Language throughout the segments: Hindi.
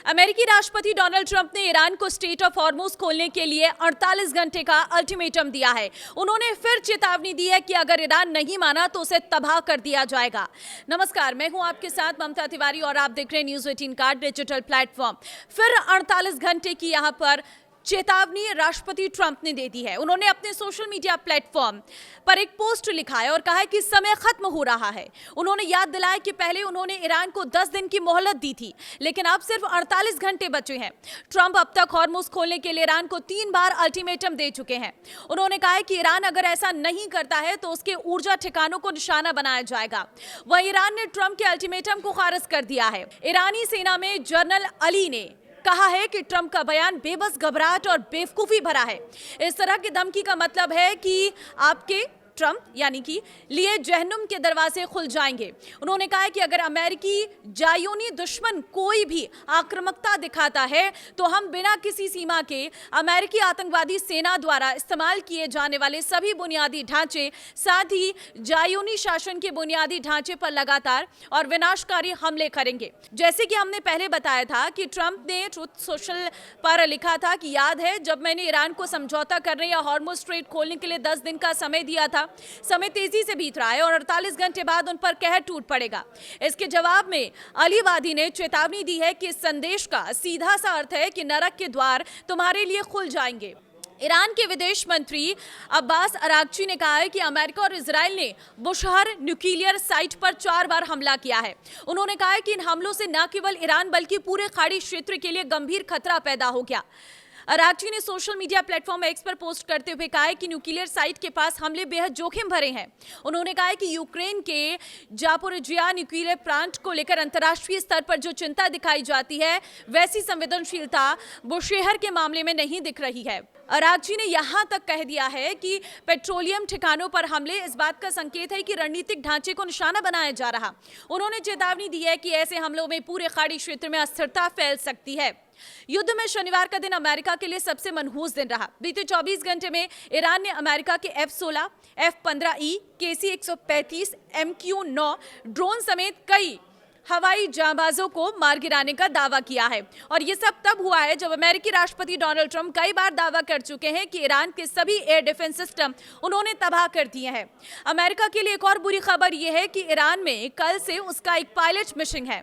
अमेरिकी राष्ट्रपति डोनाल्ड ट्रंप ने ईरान को स्ट्रेट ऑफ हॉर्मुज खोलने के लिए 48 घंटे का अल्टीमेटम दिया है। उन्होंने फिर चेतावनी दी है कि अगर ईरान नहीं माना तो उसे तबाह कर दिया जाएगा। नमस्कार, मैं हूं आपके साथ ममता तिवारी और आप देख रहे हैं न्यूज़ 18 का डिजिटल प्लेटफॉर्म। फिर 48 घंटे की यहां पर चेतावनी राष्ट्रपति ट्रंप ने दे दी है। उन्होंने अपने सोशल मीडिया प्लेटफॉर्म पर एक पोस्ट लिखा है और कहा है कि समय खत्म हो रहा है। उन्होंने याद दिलाया कि पहले उन्होंने ईरान को 10 दिन की मोहलत दी थी, लेकिन अब सिर्फ 48 घंटे बचे हैं। ट्रंप अब तक हॉर्मुज खोलने के लिए ईरान को 3 बार अल्टीमेटम दे चुके हैं। उन्होंने कहा है कि ईरान अगर ऐसा नहीं करता है तो उसके ऊर्जा ठिकानों को निशाना बनाया जाएगा। वहीं ईरान ने ट्रंप के अल्टीमेटम को खारिज कर दिया है। ईरानी सेना में जनरल अली ने कहा है कि ट्रंप का बयान बेबस, घबराहट और बेवकूफी भरा है। इस तरह की धमकी का मतलब है कि आपके ट्रंप यानी कि लिए जहन्नुम के दरवाजे खुल जाएंगे। उन्होंने कहा है कि अगर अमेरिकी जायूनी दुश्मन कोई भी आक्रामकता दिखाता है तो हम बिना किसी सीमा के अमेरिकी आतंकवादी सेना द्वारा इस्तेमाल किए जाने वाले सभी बुनियादी ढांचे, साथ ही जायूनी शासन के बुनियादी ढांचे पर लगातार और विनाशकारी हमले करेंगे। जैसे कि हमने पहले बताया था कि ट्रंप ने ट्रुथ सोशल पर लिखा था कि याद है जब मैंने ईरान को समझौता करने या हॉर्मुज स्ट्रेट खोलने के लिए 10 दिन का समय दिया था। समय तेजी से बीत रहा है और 48 घंटे बाद उन पर कहर टूट पड़ेगा। इसके जवाब में अलीवादी ने चेतावनी दी है कि इस संदेश का सीधा सा अर्थ है कि नरक के द्वार तुम्हारे लिए खुल जाएंगे। ईरान के विदेश मंत्री अब्बास अरागची ने कहा है कि अमेरिका और इजराइल ने बुशहर न्यूक्लियर साइट पर 4 बार हमला किया है। उन्होंने कहा है कि इन हमलों से न केवल ईरान बल्कि पूरे खाड़ी क्षेत्र के लिए गंभीर खतरा पैदा हो गया। अरागची ने सोशल मीडिया प्लेटफॉर्म एक्स पर पोस्ट करते हुए कहा है कि न्यूक्लियर साइट के पास हमले बेहद जोखिम भरे हैं। उन्होंने कहा है कि यूक्रेन के जापोरिजिया न्यूक्लियर प्लांट को लेकर अंतर्राष्ट्रीय स्तर पर जो चिंता दिखाई जाती है, वैसी संवेदनशीलता बुशहर के मामले में नहीं दिख रही है। अरागची ने यहां तक कह दिया है कि पेट्रोलियम ठिकानों पर हमले इस बात का संकेत है कि रणनीतिक ढांचे को निशाना बनाया जा रहा। उन्होंने चेतावनी दी है कि ऐसे हमलों में पूरे खाड़ी क्षेत्र में अस्थिरता फैल सकती है। युद्ध में शनिवार का दिन अमेरिका के लिए सबसे मनहूस दिन रहा। बीते 24 घंटे में ईरान ने अमेरिका के F-16, F-15E, KC-135, MQ-9 drone समेत कई हवाई जाबाजों को मार गिराने का दावा किया है। और ये सब तब हुआ है जब अमेरिकी राष्ट्रपति डोनाल्ड ट्रंप कई बार दावा कर चुके हैं कि ईरान के सभी एयर डिफेंस सिस्टम उन्होंने तबाह कर दिए हैं। अमेरिका के लिए एक और बुरी खबर यह है कि ईरान में कल से उसका एक पायलट मिशन है।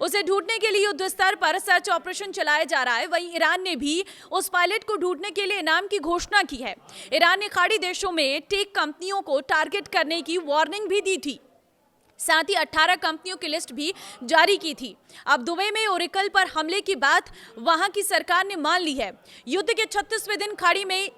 उसे ढूंढने के लिए युद्ध स्तर पर सर्च ऑपरेशन चलाया जा रहा है। वहीं ईरान ने भी उस पायलट को ढूंढने के लिए इनाम की घोषणा की है। ईरान ने खाड़ी देशों में टेक कंपनियों को टारगेट करने की वार्निंग भी दी थी। साथ ही 18 कंपनियों की लिस्ट भी जारी की थी। अब दुबई में ओरेकल पर हमले की बात वहां की सरकार ने मान ली है। युद्ध के 36वें दिन खाड़ी में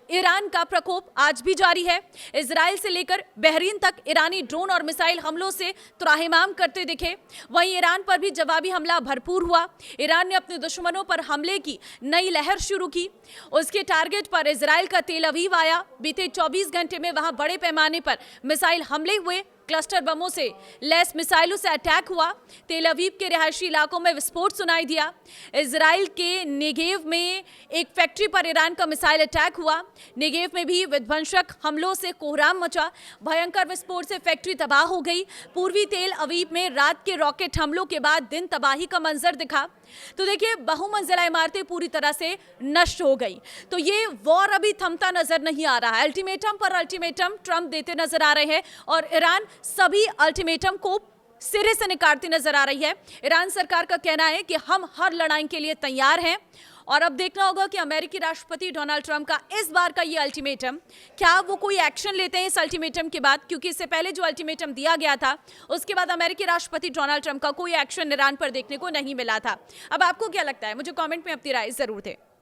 ईरान का प्रकोप आज भी जारी है। इजराइल से लेकर बहरीन तक ईरानी ड्रोन और मिसाइल हमलों से त्राहिमाम करते दिखे। वहीं ईरान पर भी जवाबी हमला भरपूर हुआ। ईरान ने अपने दुश्मनों पर हमले की नई लहर शुरू की। उसके टारगेट पर इजराइल का तेल अवीव आया। बीते 24 घंटे में वहां बड़े पैमाने पर मिसाइल हमले हुए। क्लस्टर बमों से लैस मिसाइलों से अटैक हुआ। तेल अवीव के रिहायशी इलाकों में विस्फोट सुनाई दिया। इजराइल के नेगेव में एक फैक्ट्री पर ईरान का मिसाइल अटैक हुआ। नेगेव में भी विध्वंसक हमलों से कोहराम मचा। भयंकर विस्फोट से फैक्ट्री तबाह हो गई। पूर्वी तेल अवीव में रात के रॉकेट हमलों के बाद दिन तबाही का मंजर दिखा। तो देखिए, बहुमंजिला इमारतें पूरी तरह से नष्ट हो गई। तो ये वॉर अभी थमता नजर नहीं आ रहा है। अल्टीमेटम पर अल्टीमेटम ट्रंप देते नजर आ रहे हैं और ईरान सभी अल्टीमेटम को सिरे से निकालती नजर आ रही है। ईरान सरकार का कहना है कि हम हर लड़ाई के लिए तैयार हैं और अब देखना होगा कि अमेरिकी राष्ट्रपति डोनाल्ड ट्रंप का इस बार का ये अल्टीमेटम, क्या वो कोई एक्शन लेते हैं इस अल्टीमेटम के बाद, क्योंकि इससे पहले जो अल्टीमेटम दिया गया था उसके बाद अमेरिकी राष्ट्रपति डोनाल्ड ट्रंप का कोई एक्शन ईरान पर देखने को नहीं मिला था। अब आपको क्या लगता है? मुझे कमेंट में अपनी राय जरूर दें।